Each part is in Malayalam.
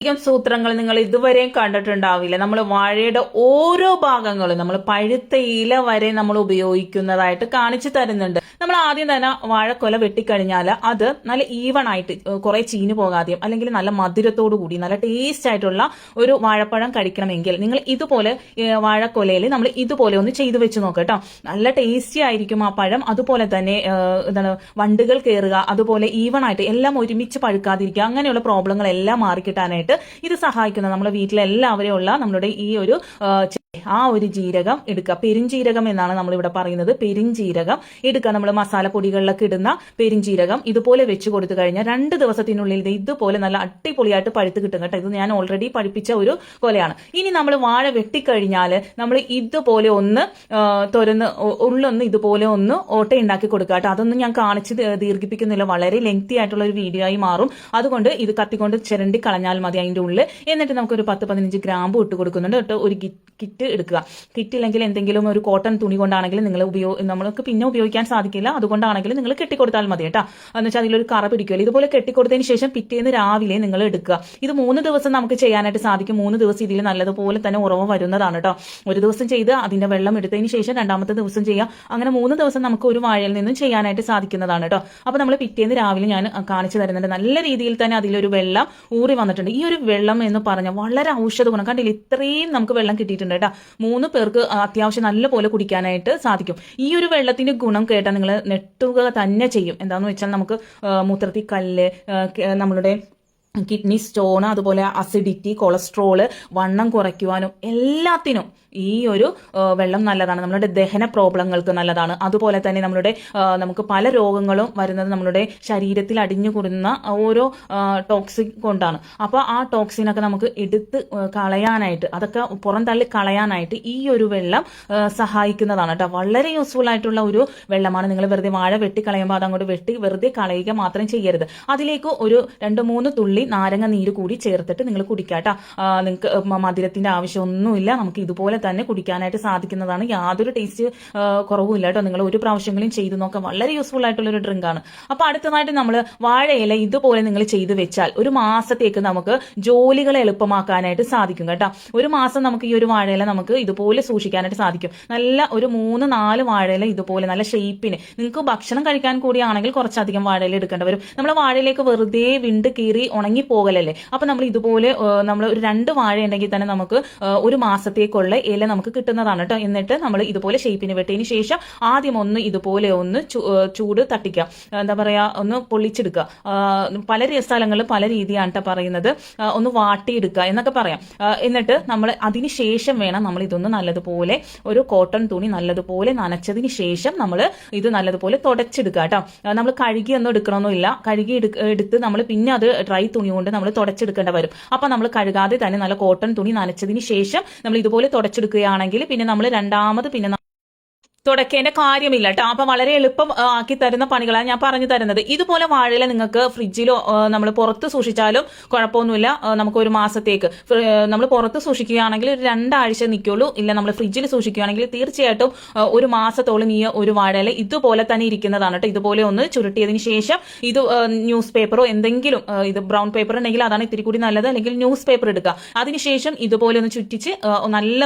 സൂത്രങ്ങൾ നിങ്ങൾ ഇതുവരെയും കണ്ടിട്ടുണ്ടാവില്ല. നമ്മൾ വാഴയുടെ ഓരോ ഭാഗങ്ങളും നമ്മൾ പഴുത്ത ഇല വരെ നമ്മൾ ഉപയോഗിക്കുന്നതായിട്ട് കാണിച്ചു തരുന്നുണ്ട്. നമ്മൾ ആദ്യം തന്നെ വാഴക്കൊല വെട്ടിക്കഴിഞ്ഞാൽ അത് നല്ല ഈവൺ ആയിട്ട് കുറെ ചീഞ്ഞു പോകാതെയും അല്ലെങ്കിൽ നല്ല മധുരത്തോടു കൂടി നല്ല ടേസ്റ്റ് ആയിട്ടുള്ള ഒരു വാഴപ്പഴം കഴിക്കണമെങ്കിൽ നിങ്ങൾ ഇതുപോലെ വാഴക്കൊലയിൽ നമ്മൾ ഇതുപോലെ ഒന്ന് ചെയ്തു വെച്ച് നോക്കുക കേട്ടോ. നല്ല ടേസ്റ്റി ആയിരിക്കും ആ പഴം. അതുപോലെ തന്നെ എന്താണ് വണ്ടുകൾ കയറുക, അതുപോലെ ഈവൺ ആയിട്ട് എല്ലാം ഒരുമിച്ച് പഴുക്കാതിരിക്കുക, അങ്ങനെയുള്ള പ്രോബ്ലങ്ങളെല്ലാം മാറിക്കിട്ടാനായിട്ട് ഇത് സഹായിക്കുന്നത് നമ്മുടെ വീട്ടിലെല്ലാവരെയും ഉള്ള നമ്മളുടെ ഈ ഒരു ഒരു ജീരകം എടുക്കുക. പെരിഞ്ജീരകം എന്നാണ് നമ്മൾ ഇവിടെ പറയുന്നത്. പെരിഞ്ജീരകം എടുക്കുക. നമ്മൾ മസാലപ്പൊടികളിലൊക്കെ ഇടുന്ന പെരിഞ്ജീരകം ഇതുപോലെ വെച്ച് കൊടുത്തു കഴിഞ്ഞാൽ 2 ദിവസത്തിനുള്ളിൽ ഇതുപോലെ നല്ല അടിപൊളിയായിട്ട് പഴുത്ത് കിട്ടും കേട്ടോ. ഇത് ഞാൻ ഓൾറെഡി പഴുപ്പിച്ച ഒരു കൊലയാണ്. ഇനി നമ്മൾ വാഴ വെട്ടിക്കഴിഞ്ഞാൽ നമ്മൾ ഇതുപോലെ ഒന്ന് തുറന്ന് ഉള്ളൊന്ന് ഇതുപോലെ ഒന്ന് ഓട്ടയുണ്ടാക്കി കൊടുക്കുക കേട്ടോ. അതൊന്നും ഞാൻ കാണിച്ച് ദീർഘിപ്പിക്കുന്നില്ല, വളരെ ലെങ്തി ആയിട്ടുള്ള ഒരു വീഡിയോ ആയി മാറും. അതുകൊണ്ട് ഇത് കത്തിക്കൊണ്ട് ചിരണ്ടി കളഞ്ഞാൽ മതി അതിന്റെ ഉള്ളിൽ. എന്നിട്ട് നമുക്കൊരു 10-15 ഗ്രാമ്പ് ഇട്ട് കൊടുക്കുന്നുണ്ട് കേട്ടോ. ഒരു കിറ്റ് എടുക്കുക. കിറ്റില്ലെങ്കിൽ എന്തെങ്കിലും ഒരു കോട്ടൺ തുണി കൊണ്ടാണെങ്കിലും നിങ്ങൾ നമ്മൾക്ക് പിന്നെ ഉപയോഗിക്കാൻ സാധിക്കില്ല, അതുകൊണ്ടാണെങ്കിലും നിങ്ങൾ കെട്ടിക്കൊടുത്താൽ മതി കേട്ടോ. എന്ന് വെച്ചാൽ അതിലൊരു കറ പിടിക്കുമല്ലോ. ഇതുപോലെ കെട്ടിക്കൊടുത്തതിന് ശേഷം പിറ്റേന്ന് രാവിലെ നിങ്ങൾ എടുക്കുക. ഇത് 3 ദിവസം നമുക്ക് ചെയ്യാനായിട്ട് സാധിക്കും. 3 ദിവസം ഇതിൽ നല്ലതുപോലെ തന്നെ ഉറവ് വരുന്നതാണ് കേട്ടോ. ഒരു ദിവസം ചെയ്ത് അതിന്റെ വെള്ളം എടുത്തതിന് ശേഷം 2ാമത്തെ ദിവസം ചെയ്യാം. അങ്ങനെ 3 ദിവസം നമുക്ക് ഒരു വാഴയിൽ നിന്നും ചെയ്യാനായിട്ട് സാധിക്കുന്നതാണ് കേട്ടോ. അപ്പൊ നമ്മൾ പിറ്റേന്ന് രാവിലെ ഞാൻ കാണിച്ചു തരുന്നുണ്ട്. നല്ല രീതിയിൽ തന്നെ അതിലൊരു വെള്ളം ഊറി വന്നിട്ടുണ്ട്. ഈ ഒരു വെള്ളം എന്ന് പറഞ്ഞാൽ വളരെ ഔഷധ ഗുണം കണ്ടില്ല, ഇത്രയും നമുക്ക് വെള്ളം കിട്ടിയിട്ടുണ്ട് കേട്ടോ. 3 പേർക്ക് അത്യാവശ്യം നല്ലപോലെ കുടിക്കാനായിട്ട് സാധിക്കും. ഈ ഒരു വെള്ളത്തിന്റെ ഗുണം കേട്ടാൽ നിങ്ങൾ നെട്ടുക തന്നെ ചെയ്യും. എന്താന്ന് വെച്ചാൽ നമുക്ക് മൂത്രത്തിൽ കല്ല്, നമ്മളുടെ കിഡ്നി സ്റ്റോൺ, അതുപോലെ അസിഡിറ്റി, കൊളസ്ട്രോള്, വണ്ണം കുറയ്ക്കുവാനും എല്ലാത്തിനും ഈ ഒരു വെള്ളം നല്ലതാണ്. നമ്മുടെ ദഹന പ്രോബ്ലങ്ങൾക്ക് നല്ലതാണ്. അതുപോലെ തന്നെ നമുക്ക് പല രോഗങ്ങളും വരുന്നത് നമ്മുടെ ശരീരത്തിൽ അടിഞ്ഞുകൂടുന്ന ഓരോ ടോക്സിൻ കൊണ്ടാണ്. അപ്പോൾ ആ ടോക്സിനൊക്കെ നമുക്ക് എടുത്ത് കളയാനായിട്ട്, അതൊക്കെ പുറന്തള്ളി കളയാനായിട്ട് ഈ ഒരു വെള്ളം സഹായിക്കുന്നതാണ് കേട്ടോ. വളരെ യൂസ്ഫുൾ ആയിട്ടുള്ള ഒരു വെള്ളമാണ്. നിങ്ങൾ വെറുതെ വാഴ വെട്ടിക്കളയുമ്പോൾ അതങ്ങോട്ട് വെറുതെ കളയുക മാത്രം ചെയ്യരുത്. അതിലേക്ക് ഒരു 2-3 തുള്ളി നാരങ്ങ നീര് കൂടി ചേർത്തിട്ട് നിങ്ങൾ കുടിക്കാട്ടോ. നിങ്ങൾക്ക് മധുരത്തിന്റെ ആവശ്യമൊന്നുമില്ല. നമുക്ക് ഇതുപോലെ തന്നെ കുടിക്കാനായിട്ട് സാധിക്കുന്നതാണ്. യാതൊരു ടേസ്റ്റ് കുറവുമില്ല കേട്ടോ. നിങ്ങൾ ഒരു പ്രാവശ്യമെങ്കിലും ചെയ്തു നോക്കാം. വളരെ യൂസ്ഫുൾ ആയിട്ടുള്ള ഒരു ഡ്രിങ്ക് ആണ്. അപ്പൊ അടുത്തതായിട്ട് നമ്മൾ വാഴയില ഇതുപോലെ നിങ്ങൾ ചെയ്തു വെച്ചാൽ 1 മാസത്തേക്ക് നമുക്ക് ജോലികളെ എളുപ്പമാക്കാനായിട്ട് സാധിക്കും കേട്ടോ. 1 മാസം നമുക്ക് ഈ ഒരു വാഴയില നമുക്ക് ഇതുപോലെ സൂക്ഷിക്കാനായിട്ട് സാധിക്കും. നല്ല ഒരു 3-4 വാഴയില ഇതുപോലെ നല്ല ഷേപ്പിന്. നിങ്ങൾക്ക് ഭക്ഷണം കഴിക്കാൻ കൂടിയാണെങ്കിൽ കുറച്ചധികം വാഴയില എടുക്കേണ്ടി വരും. നമ്മൾ വാഴയിലേക്ക് വെറുതെ വിണ്ട് കീറി ഉണങ്ങി പോകലല്ലേ. അപ്പൊ നമ്മൾ ഇതുപോലെ നമ്മൾ ഒരു 2 വാഴ ഉണ്ടെങ്കിൽ തന്നെ നമുക്ക് 1 മാസത്തേക്കുള്ള ഇല നമുക്ക് കിട്ടുന്നതാണ് കേട്ടോ. എന്നിട്ട് നമ്മൾ ഇതുപോലെ ഷേപ്പിന് വെട്ടിയതിന് ശേഷം ആദ്യം ഒന്ന് ഇതുപോലെ ഒന്ന് ചൂട് തട്ടിക്കുക, എന്താ പറയാ, ഒന്ന് പൊള്ളിച്ചെടുക്കുക. പല സ്ഥലങ്ങളിൽ പല രീതിയാണ് കേട്ടോ പറയുന്നത്. ഒന്ന് വാട്ടിയെടുക്കുക എന്നൊക്കെ പറയാം. എന്നിട്ട് നമ്മൾ അതിന് ശേഷം വേണം നമ്മൾ ഇതൊന്ന് നല്ലതുപോലെ ഒരു കോട്ടൺ തുണി നല്ലതുപോലെ നനച്ചതിന് ശേഷം നമ്മൾ ഇത് നല്ലതുപോലെ തുടച്ചെടുക്കുക കേട്ടോ. നമ്മൾ കഴുകി ഒന്നും എടുക്കണമെന്നില്ല. കഴുകി എടുത്ത് നമ്മൾ പിന്നെ അത് ഡ്രൈ തുണി കൊണ്ട് നമ്മൾ തുടച്ചെടുക്കേണ്ടി വരും. അപ്പൊ നമ്മൾ കഴുകാതെ തന്നെ നല്ല കോട്ടൺ തുണി നനച്ചതിന് ശേഷം നമ്മൾ ഇതുപോലെ തുടച്ചെടുക്കുകയാണെങ്കിൽ പിന്നെ നമ്മൾ രണ്ടാമത് പിന്നെ തുടക്കേണ്ട കാര്യമില്ല കേട്ടോ. അപ്പൊ വളരെ എളുപ്പം ആക്കി തരുന്ന പണികളാണ് ഞാൻ പറഞ്ഞു തരുന്നത്. ഇതുപോലെ വാഴയില നിങ്ങൾക്ക് ഫ്രിഡ്ജിലോ നമ്മൾ പുറത്ത് സൂക്ഷിച്ചാലും കുഴപ്പമൊന്നുമില്ല. നമുക്ക് 1 മാസത്തേക്ക് നമ്മൾ പുറത്ത് സൂക്ഷിക്കുകയാണെങ്കിൽ ഒരു 2 ആഴ്ച നിൽക്കുള്ളൂ. ഇല്ല നമ്മൾ ഫ്രിഡ്ജിൽ സൂക്ഷിക്കുകയാണെങ്കിൽ തീർച്ചയായിട്ടും 1 മാസത്തോളം ഈ ഒരു വാഴയില ഇതുപോലെ തന്നെ ഇരിക്കുന്നതാണ് കേട്ടോ. ഇതുപോലെ ഒന്ന് ചുരുട്ടിയതിന് ശേഷം ഇത് ന്യൂസ് പേപ്പറോ എന്തെങ്കിലും, ഇത് ബ്രൗൺ പേപ്പർ ഉണ്ടെങ്കിൽ അതാണ് ഇത്തിരി കൂടി നല്ലത്, അല്ലെങ്കിൽ ന്യൂസ് പേപ്പർ എടുക്കുക. അതിനുശേഷം ഇതുപോലെ ഒന്ന് ചുറ്റിച്ച്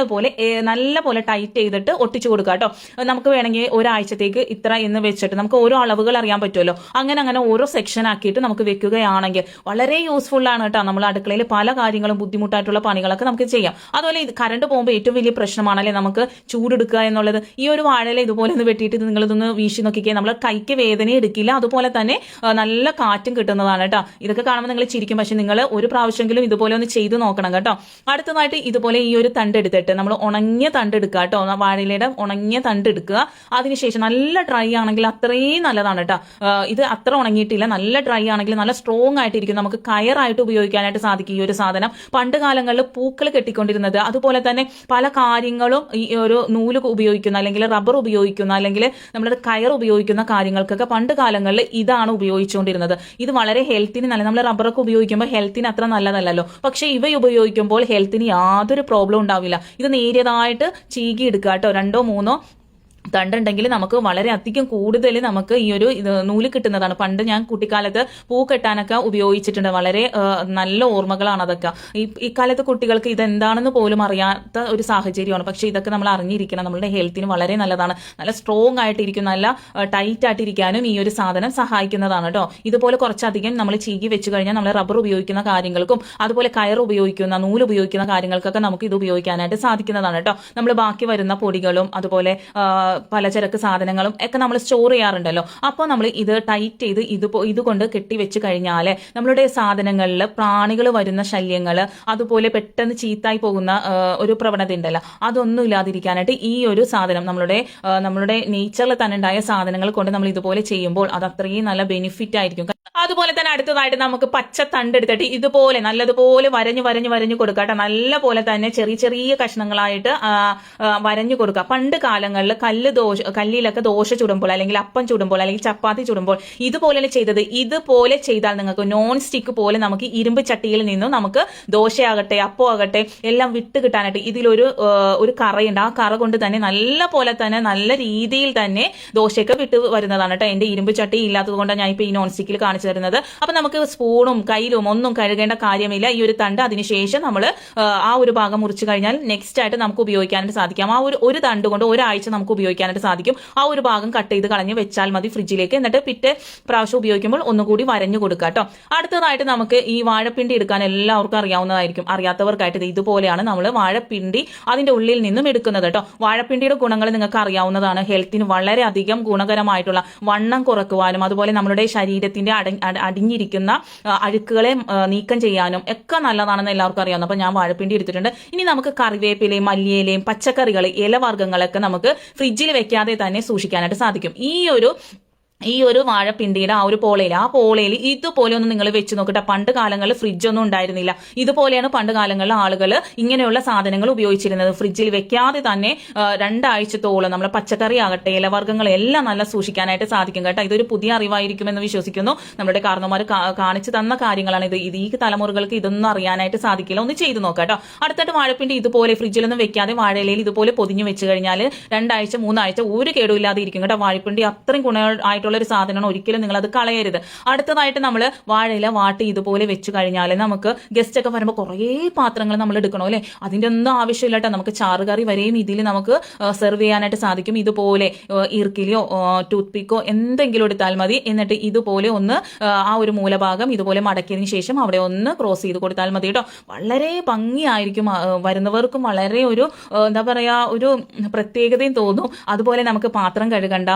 നല്ലപോലെ ടൈറ്റ് ചെയ്തിട്ട് ഒട്ടിച്ചു കൊടുക്കുക കേട്ടോ. നമുക്ക് വേണമെങ്കിൽ ഒരാഴ്ചത്തേക്ക് ഇത്ര എന്ന് വെച്ചിട്ട് നമുക്ക് ഓരോ അളവുകൾ അറിയാൻ പറ്റുമല്ലോ. അങ്ങനെ ഓരോ സെക്ഷൻ ആക്കിയിട്ട് നമുക്ക് വെക്കുകയാണെങ്കിൽ വളരെ യൂസ്ഫുൾ ആണ് കേട്ടോ. നമ്മൾ അടുക്കളയിൽ പല കാര്യങ്ങളും ബുദ്ധിമുട്ടായിട്ടുള്ള പണികളൊക്കെ നമുക്ക് ചെയ്യാം. അതുപോലെ കറണ്ട് പോകുമ്പോൾ ഏറ്റവും വലിയ പ്രശ്നമാണല്ലേ നമുക്ക് ചൂടെടുക്കുക എന്നുള്ളത്. ഈ ഒരു വാഴയില ഇതുപോലെ ഒന്ന് വെട്ടിയിട്ട് നിങ്ങളിതൊന്ന് വീശി നോക്കിക്കുക. നമ്മൾ കൈക്ക് വേദന എടുക്കില്ല. അതുപോലെ തന്നെ നല്ല കാറ്റും കിട്ടുന്നതാണ് കേട്ടോ. ഇതൊക്കെ കാണുമ്പോൾ നിങ്ങൾ ചിരിക്കും, പക്ഷെ നിങ്ങൾ ഒരു പ്രാവശ്യമെങ്കിലും ഇതുപോലെ ഒന്ന് ചെയ്തു നോക്കണം കേട്ടോ. അടുത്തതായിട്ട് ഇതുപോലെ ഈ ഒരു തണ്ട് എടുത്തിട്ട് നമ്മൾ ഉണങ്ങിയ തണ്ട് എടുക്കുക കേട്ടോ. വാഴയിലയുടെ ഉണങ്ങിയ തണ്ട് എടുക്കുക. അതിനുശേഷം നല്ല ഡ്രൈ ആണെങ്കിൽ അത്രയും നല്ലതാണ് കേട്ടോ. ഇത് അത്ര ഉണങ്ങിയിട്ടില്ല, നല്ല ഡ്രൈ ആണെങ്കിൽ നല്ല സ്ട്രോങ് ആയിട്ടിരിക്കും. നമുക്ക് കയറായിട്ട് ഉപയോഗിക്കാനായിട്ട് സാധിക്കും ഈ ഒരു സാധനം. പണ്ട് കാലങ്ങളിൽ പൂക്കൾ കെട്ടിക്കൊണ്ടിരുന്നത്, അതുപോലെ തന്നെ പല കാര്യങ്ങളും ഈ ഒരു നൂല് ഉപയോഗിക്കുന്ന അല്ലെങ്കിൽ റബ്ബർ ഉപയോഗിക്കുന്ന അല്ലെങ്കിൽ നമ്മുടെ കയർ ഉപയോഗിക്കുന്ന കാര്യങ്ങൾക്കൊക്കെ പണ്ട് കാലങ്ങളിൽ ഇതാണ് ഉപയോഗിച്ചുകൊണ്ടിരുന്നത്. ഇത് വളരെ ഹെൽത്തിന് നല്ല. നമ്മൾ റബ്ബറൊക്കെ ഉപയോഗിക്കുമ്പോൾ ഹെൽത്തിന് അത്ര നല്ലതല്ലല്ലോ. പക്ഷെ ഇവ ഉപയോഗിക്കുമ്പോൾ ഹെൽത്തിന് യാതൊരു പ്രോബ്ലം ഉണ്ടാവില്ല. ഇത് നേരിയതായിട്ട് ചീകി എടുക്കുക കേട്ടോ. 2-3 തണ്ടുണ്ടെങ്കിൽ നമുക്ക് വളരെ അധികം കൂടുതൽ നമുക്ക് ഈ ഒരു നൂല് കിട്ടുന്നതാണ്. പണ്ട് ഞാൻ കുട്ടിക്കാലത്ത് പൂ കെട്ടാനൊക്കെ ഉപയോഗിച്ചിട്ടുണ്ട്. വളരെ നല്ല ഓർമ്മകളാണ് അതൊക്കെ. ഇക്കാലത്ത് കുട്ടികൾക്ക് ഇതെന്താണെന്ന് പോലും അറിയാത്ത ഒരു സാഹചര്യമാണ്. പക്ഷേ ഇതൊക്കെ നമ്മൾ അറിഞ്ഞിരിക്കണം. നമ്മുടെ ഹെൽത്തിന് വളരെ നല്ലതാണ്. നല്ല സ്ട്രോങ് ആയിട്ടിരിക്കും, നല്ല ടൈറ്റ് ആയിട്ടിരിക്കാനും ഈ ഒരു സാധനം സഹായിക്കുന്നതാണ് കേട്ടോ. ഇതുപോലെ കുറച്ചധികം നമ്മൾ ചീകി വെച്ച് കഴിഞ്ഞാൽ നമ്മൾ റബ്ബർ ഉപയോഗിക്കുന്ന കാര്യങ്ങൾക്കും അതുപോലെ കയർ ഉപയോഗിക്കുന്ന നൂല് ഉപയോഗിക്കുന്ന കാര്യങ്ങൾക്കൊക്കെ നമുക്ക് ഇത് ഉപയോഗിക്കാനായിട്ട് സാധിക്കുന്നതാണ് കേട്ടോ. നമ്മൾ ബാക്കി വരുന്ന പൊടികളും അതുപോലെ പലചരക്ക് സാധനങ്ങളും ഒക്കെ നമ്മൾ സ്റ്റോർ ചെയ്യാറുണ്ടല്ലോ. അപ്പോൾ നമ്മൾ ഇത് ടൈറ്റ് ചെയ്ത് ഇതുകൊണ്ട് കെട്ടിവെച്ച് കഴിഞ്ഞാൽ നമ്മളുടെ സാധനങ്ങളിൽ പ്രാണികൾ വരുന്ന ശല്യങ്ങൾ അതുപോലെ പെട്ടെന്ന് ചീത്തായി പോകുന്ന ഒരു പ്രവണത ഉണ്ടല്ലോ, അതൊന്നും ഇല്ലാതിരിക്കാനായിട്ട് ഈ ഒരു സാധനം നമ്മളുടെ നേച്ചറിൽ തന്നെ ഉണ്ടായ സാധനങ്ങൾ കൊണ്ട് നമ്മൾ ഇതുപോലെ ചെയ്യുമ്പോൾ അത് അത്രയും നല്ല ബെനിഫിറ്റ് ആയിരിക്കും. അതുപോലെ തന്നെ അടുത്തതായിട്ട് നമുക്ക് പച്ച തണ്ട് എടുത്തിട്ട് ഇതുപോലെ നല്ലതുപോലെ വരഞ്ഞു കൊടുക്കുക. നല്ല പോലെ തന്നെ ചെറിയ ചെറിയ കഷ്ണങ്ങളായിട്ട് വരഞ്ഞു കൊടുക്കുക. പണ്ട് കാലങ്ങളിൽ കല്ലിലൊക്കെ ദോശ ചുടുമ്പോൾ അല്ലെങ്കിൽ അപ്പം ചുടുമ്പോൾ അല്ലെങ്കിൽ ചപ്പാത്തി ചുടുമ്പോൾ ഇതുപോലെ ചെയ്തത്. ഇതുപോലെ ചെയ്താൽ നിങ്ങൾക്ക് നോൺ സ്റ്റിക്ക് പോലെ നമുക്ക് ഇരുമ്പ് ചട്ടിയിൽ നിന്നും നമുക്ക് ദോശയാകട്ടെ അപ്പോ ആകട്ടെ എല്ലാം വിട്ട് കിട്ടാനായിട്ട് ഇതിലൊരു കറയുണ്ട്. ആ കറ കൊണ്ട് തന്നെ നല്ല പോലെ തന്നെ നല്ല രീതിയിൽ തന്നെ ദോശയൊക്കെ വിട്ട് വരുന്നതാണ് കേട്ടോ. എന്റെ ഇരുമ്പ് ചട്ടി ഇല്ലാത്തത് കൊണ്ടാണ് ഞാൻ ഇപ്പൊ ഈ നോൺ സ്റ്റിക്കിൽ കാണിച്ചു തരുന്നത്. അപ്പൊ നമുക്ക് സ്പൂണും കയ്യിലും ഒന്നും കഴുകേണ്ട കാര്യമില്ല. ഈ ഒരു തണ്ട് അതിനുശേഷം നമ്മൾ ആ ഒരു ഭാഗം മുറിച്ചു കഴിഞ്ഞാൽ നെക്സ്റ്റ് ആയിട്ട് നമുക്ക് ഉപയോഗിക്കാനായിട്ട് സാധിക്കും. ആ ഒരു തണ്ട് കൊണ്ട് ഒരാഴ്ച നമുക്ക് ഉപയോഗിക്കാനായിട്ട് സാധിക്കും. ആ ഒരു ഭാഗം കട്ട് ചെയ്ത് കളഞ്ഞ് വെച്ചാൽ മതി ഫ്രിഡ്ജിലേക്ക്. എന്നിട്ട് പിറ്റേ പ്രാവശ്യം ഉപയോഗിക്കുമ്പോൾ ഒന്നുകൂടി വരഞ്ഞു കൊടുക്കുക കേട്ടോ. അടുത്തതായിട്ട് നമുക്ക് ഈ വാഴപ്പിണ്ടി എടുക്കാൻ എല്ലാവർക്കും അറിയാവുന്നതായിരിക്കും. അറിയാത്തവർക്കായിട്ട് ഇതുപോലെയാണ് നമ്മൾ വാഴപ്പിണ്ടി അതിന്റെ ഉള്ളിൽ നിന്നും എടുക്കുന്നത് കേട്ടോ. വാഴപ്പിണ്ടിയുടെ ഗുണങ്ങൾ നിങ്ങൾക്ക് അറിയാവുന്നതാണ്. ഹെൽത്തിന് വളരെയധികം ഗുണകരമായിട്ടുള്ള വണ്ണം കുറക്കുവാനും അതുപോലെ നമ്മുടെ ശരീരത്തിന്റെ അടിഞ്ഞിരിക്കുന്ന അഴുക്കുകളെ നീക്കം ചെയ്യാനും ഒക്കെ നല്ലതാണെന്ന് എല്ലാവർക്കും അറിയാവുന്ന. അപ്പൊ ഞാൻ വാഴപ്പിണ്ടി എടുത്തിട്ടുണ്ട്. ഇനി നമുക്ക് കറിവേപ്പിലയും മല്ലിയിലയും പച്ചക്കറികൾ ഇലവർഗ്ഗങ്ങളൊക്കെ നമുക്ക് ഫ്രിഡ്ജിൽ വെക്കാതെ തന്നെ സൂക്ഷിക്കാനായിട്ട് സാധിക്കും. ഈ ഒരു വാഴപ്പിണ്ടിയുടെ ആ പോളയിൽ ഇതുപോലെ ഒന്ന് നിങ്ങൾ വെച്ച് നോക്കട്ടെ. പണ്ട് കാലങ്ങളിൽ ഫ്രിഡ്ജ് ഒന്നും ഉണ്ടായിരുന്നില്ല. ഇതുപോലെയാണ് പണ്ട് കാലങ്ങളിൽ ആളുകൾ ഇങ്ങനെയുള്ള സാധനങ്ങൾ ഉപയോഗിച്ചിരുന്നത്. ഫ്രിഡ്ജിൽ വെക്കാതെ തന്നെ 2 ആഴ്ചത്തോളം നമ്മൾ പച്ചക്കറി ആകട്ടെ ഇലവർഗ്ഗങ്ങൾ എല്ലാം നല്ല സൂക്ഷിക്കാനായിട്ട് സാധിക്കും കേട്ടോ. ഇതൊരു പുതിയ അറിവായിരിക്കുമെന്ന് വിശ്വസിക്കുന്നു. നമ്മുടെ കാരണവന്മാർ കാണിച്ചു തന്ന കാര്യങ്ങളാണ് ഇത്. ഈ തലമുറകൾക്ക് ഇതൊന്നും അറിയാനായിട്ട് സാധിക്കില്ല. ഒന്ന് ചെയ്തു നോക്കാം കേട്ടോ. അടുത്തിട്ട് വാഴപ്പിണ്ടി ഇതുപോലെ ഫ്രിഡ്ജിലൊന്നും വെക്കാതെ വാഴയിലയിൽ ഇതുപോലെ പൊതിഞ്ഞു വെച്ച് കഴിഞ്ഞാൽ 2 ആഴ്ച 3 ആഴ്ച ഒരു കേടുമില്ലാതെ ഇരിക്കും കേട്ടോ. വാഴപ്പിണ്ടി അത്രയും ഗുണമായിട്ടുള്ള ഒരു സാധനമാണ്. ഒരിക്കലും നിങ്ങൾ അത് കളയരുത്. അടുത്തതായിട്ട് നമ്മൾ വാഴയില വാട്ടി ഇതുപോലെ വെച്ച് കഴിഞ്ഞാൽ നമുക്ക് ഗസ്റ്റ് ഒക്കെ വരുമ്പോൾ കുറേ പാത്രങ്ങൾ നമ്മൾ എടുക്കണോ അല്ലെ, അതിന്റെ ഒന്നും ആവശ്യമില്ല കേട്ടോ. നമുക്ക് ചാറുകറി വരെയും ഇതിൽ നമുക്ക് സെർവ് ചെയ്യാനായിട്ട് സാധിക്കും. ഇതുപോലെ ഈർക്കിലിയോ ടൂത്ത് പിക്കോ എന്തെങ്കിലും എടുത്താൽ മതി. എന്നിട്ട് ഇതുപോലെ ഒന്ന് ആ ഒരു മൂലഭാഗം ഇതുപോലെ മടക്കിയതിന് ശേഷം അവിടെ ഒന്ന് ക്രോസ് ചെയ്ത് കൊടുത്താൽ മതി കേട്ടോ. വളരെ ഭംഗിയായിരിക്കും. വരുന്നവർക്കും വളരെ ഒരു എന്താ പറയാ ഒരു പ്രത്യേകതയും തോന്നും. അതുപോലെ നമുക്ക് പാത്രം കഴുകണ്ട,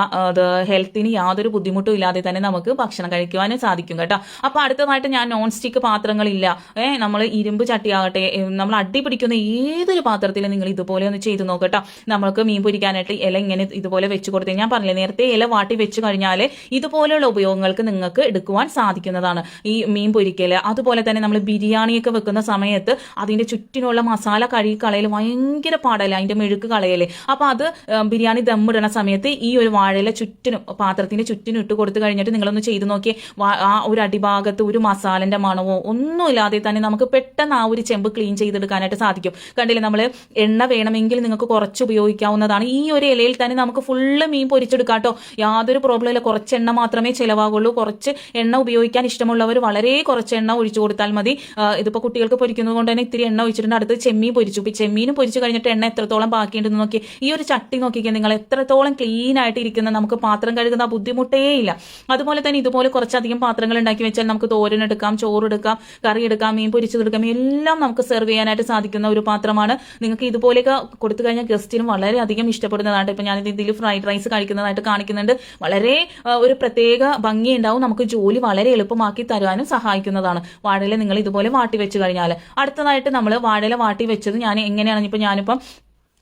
ഹെൽത്തിന് യാതൊരു ബുദ്ധിമുട്ടും ഇല്ലാതെ തന്നെ നമുക്ക് ഭക്ഷണം കഴിക്കുവാനും സാധിക്കും കേട്ടോ. അപ്പൊ അടുത്തതായിട്ട് ഞാൻ നോൺ സ്റ്റിക്ക് പാത്രങ്ങളില്ല, നമ്മൾ ഇരുമ്പ് ചട്ടിയാകട്ടെ, നമ്മൾ അടി പിടിക്കുന്ന ഏതൊരു പാത്രത്തിൽ നിങ്ങൾ ഇതുപോലെ ഒന്ന് ചെയ്ത് നോക്കട്ടോ. നമുക്ക് മീൻ പൊരിക്കാനായിട്ട് ഇല ഇങ്ങനെ ഇതുപോലെ വെച്ച് കൊടുത്ത് ഞാൻ പറഞ്ഞില്ലേ നേരത്തെ ഇല വാട്ടി വെച്ച് കഴിഞ്ഞാൽ ഇതുപോലെയുള്ള ഉപയോഗങ്ങൾക്ക് നിങ്ങൾക്ക് എടുക്കുവാൻ സാധിക്കുന്നതാണ്. ഈ മീൻ പൊരിക്കല് അതുപോലെ തന്നെ നമ്മൾ ബിരിയാണിയൊക്കെ വെക്കുന്ന സമയത്ത് അതിന്റെ ചുറ്റിനുള്ള മസാല കഴുകി കളയൽ ഭയങ്കര പാടല്ലേ, അതിന്റെ മെഴുക്ക് കളയല്. അപ്പൊ അത് ബിരിയാണി ദമ്മിടുന്ന സമയത്ത് ഈ ഒരു വാഴയില ചുറ്റിനും പാത്രത്തിന്റെ ചുറ്റിനും ഇട്ട് കൊടുത്തു കഴിഞ്ഞിട്ട് നിങ്ങളൊന്ന് ചെയ്ത് നോക്കിയേ. ആ ഒരു അടിഭാഗത്ത് ഒരു മസാലന്റെ മണവോ ഒന്നുമില്ലാതെ തന്നെ നമുക്ക് പെട്ടെന്ന് ആ ഒരു ചെമ്പ് ക്ലീൻ ചെയ്തെടുക്കാനായിട്ട് സാധിക്കും. കണ്ടില്ലേ, നമ്മൾ എണ്ണ വേണമെങ്കിൽ നിങ്ങൾക്ക് കുറച്ച് ഉപയോഗിക്കാവുന്നതാണ്. ഈ ഒരു ഇലയിൽ തന്നെ നമുക്ക് ഫുള്ള് മീൻ പൊരിച്ചെടുക്കാട്ടോ. യാതൊരു പ്രോബ്ലം ഇല്ല. കുറച്ച് എണ്ണ മാത്രമേ ചിലവാകുള്ളൂ. കുറച്ച് എണ്ണ ഉപയോഗിക്കാൻ ഇഷ്ടമുള്ളവർ വളരെ കുറച്ച് എണ്ണ ഒഴിച്ചു കൊടുത്താൽ മതി. ഇതിപ്പോ കുട്ടികൾക്ക് പൊരിക്കുന്നത് കൊണ്ട് തന്നെ ഇത്തിരി എണ്ണ ഒഴിച്ചിട്ടുണ്ട്. അടുത്ത് ചെമ്മീൻ പൊരിച്ചു. ചെമ്മീനും പൊരിച്ചു കഴിഞ്ഞിട്ട് എണ്ണ എത്രത്തോളം ബാക്കിയുണ്ടെന്ന് നോക്കി. ഈ ഒരു ചട്ടി നോക്കിക്കാൻ നിങ്ങൾ എത്രത്തോളം ക്ലീൻ ആയിട്ട് ഇരിക്കുന്ന, നമുക്ക് പാത്രം കഴുകുന്ന ബുദ്ധിമുട്ടേ ഇല്ല. അതുപോലെ തന്നെ ഇതുപോലെ കുറച്ചധികം പാത്രങ്ങൾ ഉണ്ടാക്കി വെച്ചാൽ നമുക്ക് തോരൻ എടുക്കാം, ചോറെടുക്കാം, കറി എടുക്കാം, മീൻ പൊരിച്ചതെടുക്കാം, എല്ലാം നമുക്ക് സെർവ് ചെയ്യാനായിട്ട് സാധിക്കുന്ന ഒരു പാത്രമാണ്. നിങ്ങൾക്ക് ഇതുപോലെയൊക്കെ കൊടുത്തു കഴിഞ്ഞാൽ ഗസ്റ്റിനും വളരെയധികം ഇഷ്ടപ്പെടുന്നതാണ്. ഇപ്പൊ ഞാൻ ഇതിൽ ഫ്രൈഡ് റൈസ് കഴിക്കുന്നതായിട്ട് കാണിക്കുന്നുണ്ട്. വളരെ ഒരു പ്രത്യേക ഭംഗി ഉണ്ടാവും. നമുക്ക് ജോലി വളരെ എളുപ്പമാക്കി തരാനും സഹായിക്കുന്നതാണ് വാഴയില നിങ്ങൾ ഇതുപോലെ വാട്ടി വെച്ച് കഴിഞ്ഞാൽ. അടുത്തതായിട്ട് നമ്മൾ വാഴയില വാട്ടി വെച്ചത് ഞാൻ എങ്ങനെയാണ് ഞാനിപ്പം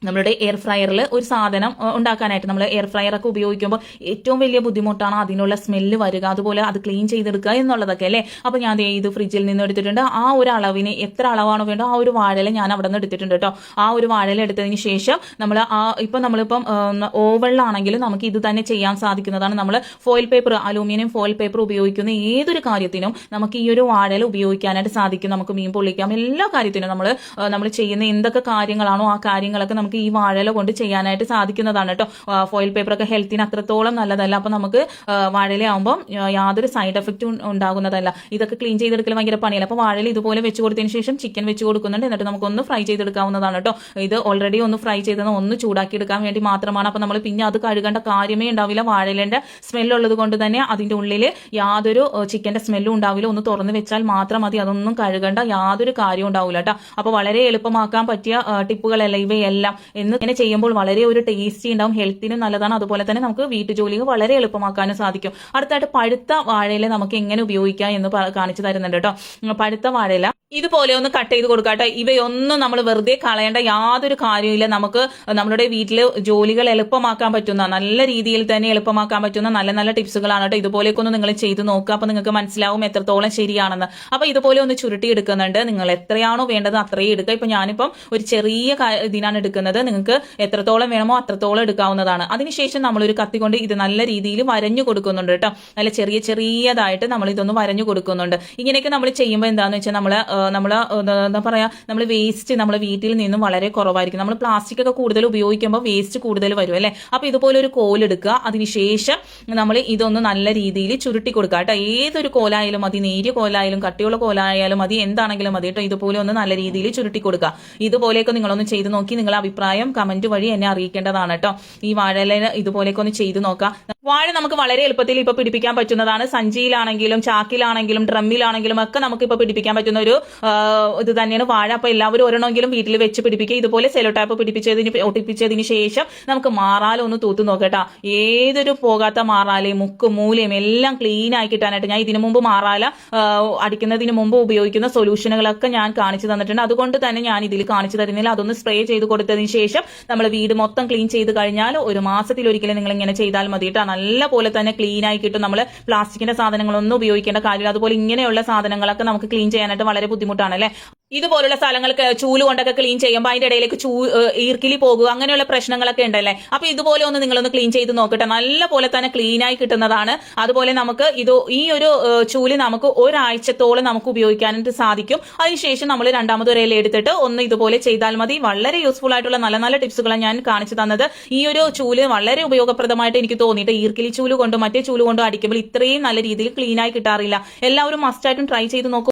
നമ്മുടെ എയർ ഫ്രയറിൽ ഒരു സാധനം ഉണ്ടാക്കാനായിട്ട് നമ്മൾ എയർ ഫ്രയർ ഒക്കെ ഉപയോഗിക്കുമ്പോൾ ഏറ്റവും വലിയ ബുദ്ധിമുട്ടാണ് അതിനുള്ള സ്മെല്ല് വരിക, അതുപോലെ അത് ക്ലീൻ ചെയ്തെടുക്കുക എന്നുള്ളതൊക്കെ അല്ലേ. അപ്പോൾ ഞാൻ ഇത് ഫ്രിഡ്ജിൽ നിന്ന് എടുത്തിട്ടുണ്ട്. ആ ഒരു അളവിന് എത്ര അളവാണോ വേണ്ടോ ആ ഒരു വാഴയില ഞാൻ അവിടെ നിന്ന് എടുത്തിട്ടുണ്ട് കേട്ടോ. ആ ഒരു വാഴയില എടുത്തതിന് ശേഷം നമ്മളിപ്പം ഓവനിലാണെങ്കിലും നമുക്ക് ഇത് തന്നെ ചെയ്യാൻ സാധിക്കുന്നതാണ്. നമ്മൾ foil paper, aluminium foil paper ഉപയോഗിക്കുന്ന ഏതൊരു കാര്യത്തിനും നമുക്ക് ഈ ഒരു വാഴയില ഉപയോഗിക്കാനായിട്ട് സാധിക്കും. നമുക്ക് മീൻ പൊള്ളിക്കാം, എല്ലാ കാര്യത്തിനും നമ്മൾ ചെയ്യുന്ന എന്തൊക്കെ കാര്യങ്ങളാണോ ആ കാര്യങ്ങളൊക്കെ നമുക്ക് ഈ വാഴയില കൊണ്ട് ചെയ്യാനായിട്ട് സാധിക്കുന്നതാണ് കേട്ടോ. ഫോയിൽ പേപ്പറൊക്കെ ഹെൽത്തിന് അത്രത്തോളം നല്ലതല്ല. അപ്പൊ നമുക്ക് വാഴയില ആകുമ്പോൾ യാതൊരു സൈഡ് എഫക്റ്റും ഉണ്ടാകുന്നതല്ല. ഇതൊക്കെ ക്ലീൻ ചെയ്തെടുക്കൽ ഭയങ്കര പണിയല്ല. അപ്പൊ വാഴയില ഇതുപോലെ വെച്ച് കൊടുത്തതിന് ശേഷം ചിക്കൻ വെച്ച് കൊടുക്കുന്നുണ്ട്. എന്നിട്ട് നമുക്കൊന്ന് ഫ്രൈ ചെയ്തെടുക്കാവുന്നതാണ് കേട്ടോ. ഇത് ഓൾറെഡി ഒന്ന് ഫ്രൈ ചെയ്തെന്ന് ഒന്ന് ചൂടാക്കി എടുക്കാൻ വേണ്ടി മാത്രമാണ്. അപ്പൊ നമ്മൾ പിന്നെ അത് കഴുകേണ്ട കാര്യമേ ഉണ്ടാവില്ല. വാഴയിലേന്റെ സ്മെല്ലുള്ളത് കൊണ്ട് തന്നെ അതിന്റെ ഉള്ളിൽ യാതൊരു ചിക്കന്റെ സ്മെല്ലും ഉണ്ടാവില്ല. ഒന്ന് തുറന്ന് വെച്ചാൽ മാത്രം മതി. അതൊന്നും കഴുകേണ്ട യാതൊരു കാര്യവും ഉണ്ടാവില്ല കേട്ടോ. അപ്പൊ വളരെ എളുപ്പമാക്കാൻ പറ്റിയ ടിപ്പുകളല്ല ഇവയെല്ലാം. ഇങ്ങനെ ചെയ്യുമ്പോൾ വളരെ ഒരു ടേസ്റ്റി ഉണ്ടാവും, ഹെൽത്തിനും നല്ലതാണ്. അതുപോലെ തന്നെ നമുക്ക് വീട്ടുജോലികൾ വളരെ എളുപ്പമാക്കാനും സാധിക്കും. അടുത്തായിട്ട് പഴുത്ത വാഴയില നമുക്ക് എങ്ങനെ ഉപയോഗിക്കാം എന്ന് കാണിച്ചു തരുന്നുണ്ട് കേട്ടോ. പഴുത്ത വാഴയില ഇതുപോലെ ഒന്ന് കട്ട് ചെയ്ത് കൊടുക്കാട്ടെ. ഇവയൊന്നും നമ്മൾ വെറുതെ കളയേണ്ട യാതൊരു കാര്യമില്ല. നമുക്ക് നമ്മുടെ വീട്ടിൽ ജോലികൾ എളുപ്പമാക്കാൻ പറ്റുന്ന, നല്ല രീതിയിൽ തന്നെ എളുപ്പമാക്കാൻ പറ്റുന്ന നല്ല നല്ല ടിപ്സുകളാണ് കേട്ടോ. ഇതുപോലെയൊക്കെ ഒന്ന് നിങ്ങൾ ചെയ്ത് നോക്കുക. അപ്പൊ നിങ്ങൾക്ക് മനസ്സിലാവും എത്രത്തോളം ശരിയാണെന്ന്. അപ്പൊ ഇതുപോലെ ഒന്ന് ചുരുട്ടി എടുക്കുന്നുണ്ട്. നിങ്ങൾ എത്രയാണോ വേണ്ടത് അത്രയും എടുക്കുക. ഇപ്പൊ ഞാനിപ്പം ഒരു ചെറിയ ഇതിനാണ് എടുക്കുന്നത്. നിങ്ങൾക്ക് എത്രത്തോളം വേണമോ അത്രത്തോളം എടുക്കാവുന്നതാണ്. അതിനുശേഷം നമ്മളൊരു കത്തി കൊണ്ട് ഇത് നല്ല രീതിയിൽ വരഞ്ഞു കൊടുക്കുന്നുണ്ട് കേട്ടോ. നല്ല ചെറിയതായിട്ട് നമ്മൾ ഇതൊന്ന് വരഞ്ഞു കൊടുക്കുന്നുണ്ട്. ഇങ്ങനെയൊക്കെ നമ്മൾ ചെയ്യുമ്പോൾ എന്താണെന്ന് വെച്ചാൽ എന്താ പറയാ, നമ്മൾ വേസ്റ്റ് നമ്മുടെ വീട്ടിൽ നിന്നും വളരെ കുറവായിരിക്കും. നമ്മൾ പ്ലാസ്റ്റിക് ഒക്കെ കൂടുതൽ ഉപയോഗിക്കുമ്പോൾ വേസ്റ്റ് കൂടുതൽ വരും അല്ലെ. അപ്പൊ ഇതുപോലെ ഒരു കോലെടുക്കുക. അതിനുശേഷം നമ്മൾ ഇതൊന്ന് നല്ല രീതിയിൽ ചുരുട്ടി കൊടുക്കുക കേട്ടോ. ഏതൊരു കോലായാലും മതി, നേരിയ കോലായാലും കട്ടിയുള്ള കോലായാലും മതി, എന്താണെങ്കിലും മതി കേട്ടോ. ഇതുപോലെ ഒന്ന് നല്ല രീതിയിൽ ചുരുട്ടി കൊടുക്കുക. ഇതുപോലെയൊക്കെ നിങ്ങളൊന്ന് ചെയ്ത് നോക്കി നിങ്ങളുടെ അഭിപ്രായം കമന്റ് വഴി എന്നെ അറിയിക്കേണ്ടതാണ് കേട്ടോ. ഈ വാഴയില ഇതുപോലെയൊക്കെ ഒന്ന് ചെയ്ത് നോക്കാം. വാഴ നമുക്ക് വളരെ എളുപ്പത്തിൽ ഇപ്പൊ പിടിപ്പിക്കാൻ പറ്റുന്നതാണ്. സഞ്ചിയിലാണെങ്കിലും ചാക്കിലാണെങ്കിലും ഡ്രമ്മിലാണെങ്കിലും ഒക്കെ നമുക്ക് ഇപ്പൊ പിടിപ്പിക്കാൻ പറ്റുന്ന ഒരു ഇത് തന്നെയാണ് വാഴ. അപ്പൊ എല്ലാവരും ഒരെണ്ണമെങ്കിലും വീട്ടിൽ വെച്ച് പിടിപ്പിക്കുക. ഇതുപോലെ സെലോ ടാപ്പ് ഒട്ടിപ്പിച്ചതിന് ശേഷം നമുക്ക് മാറാല ഒന്ന് തൂത്ത് നോക്കട്ടാ. ഏതൊരു പോകാത്ത മാറാലയും മുക്കും മൂലയും എല്ലാം ക്ലീൻ ആയി കിട്ടാനായിട്ട് ഞാൻ ഇതിനു മുമ്പ് മാറാല അടിക്കുന്നതിന് മുമ്പ് ഉപയോഗിക്കുന്ന സൊല്യൂഷനുകളൊക്കെ ഞാൻ കാണിച്ചു തന്നിട്ടുണ്ട്. അതുകൊണ്ട് തന്നെ ഞാൻ ഇതിൽ കാണിച്ചു തരുന്നില്ല. അതൊന്ന് സ്പ്രേ ചെയ്ത് കൊടുത്തതിന് ശേഷം നമ്മൾ വീട് മൊത്തം ക്ലീൻ ചെയ്ത് കഴിഞ്ഞാൽ ഒരു മാസത്തിൽ ഒരിക്കലും നിങ്ങൾ ഇങ്ങനെ ചെയ്താൽ മതി കേട്ടോ. നല്ല പോലെ തന്നെ ക്ലീൻ ആയി കിട്ടും. നമ്മൾ പ്ലാസ്റ്റിക്കിന്റെ സാധനങ്ങളൊന്നും ഉപയോഗിക്കേണ്ട കാര്യമില്ല. അതുപോലെ ഇങ്ങനെയുള്ള സാധനങ്ങളൊക്കെ നമുക്ക് ക്ലീൻ ചെയ്യാനായിട്ട് വളരെ ബുദ്ധിമുട്ടാണ് അല്ലെ. ഇതുപോലുള്ള സ്ഥലങ്ങൾക്ക് ചൂല് കൊണ്ടൊക്കെ ക്ലീൻ ചെയ്യുമ്പോൾ അതിന്റെ ഇടയിലേക്ക് ഈർക്കിലി പോകുക, അങ്ങനെയുള്ള പ്രശ്നങ്ങളൊക്കെ ഉണ്ടല്ലേ. അപ്പൊ ഇതുപോലെ ഒന്ന് നിങ്ങളൊന്ന് ക്ലീൻ ചെയ്ത് നോക്കട്ടെ. നല്ല പോലെ തന്നെ ക്ലീൻ ആയി കിട്ടുന്നതാണ്. അതുപോലെ നമുക്ക് ഈ ഒരു ചൂല് നമുക്ക് ഒരാഴ്ചത്തോളം നമുക്ക് ഉപയോഗിക്കാനായിട്ട് സാധിക്കും. അതിനുശേഷം നമ്മൾ രണ്ടാമത് ഒരു ഇല എടുത്തിട്ട് ഒന്ന് ഇതുപോലെ ചെയ്താൽ മതി. വളരെ യൂസ്ഫുൾ ആയിട്ടുള്ള നല്ല നല്ല ടിപ്സുകളാണ് ഞാൻ കാണിച്ചു തന്നത്. ഈ ഒരു ചൂല് വളരെ ഉപയോഗപ്രദമായിട്ട് എനിക്ക് തോന്നിയിട്ട് ഈർക്കിലി ചൂല് കൊണ്ടും മറ്റേ ചൂല് കൊണ്ടും അടിക്കുമ്പോൾ ഇത്രയും നല്ല രീതിയിൽ ക്ലീൻ ആയി കിട്ടാറില്ല. എല്ലാവരും മസ്റ്റായിട്ടും ട്രൈ ചെയ്ത് നോക്കും.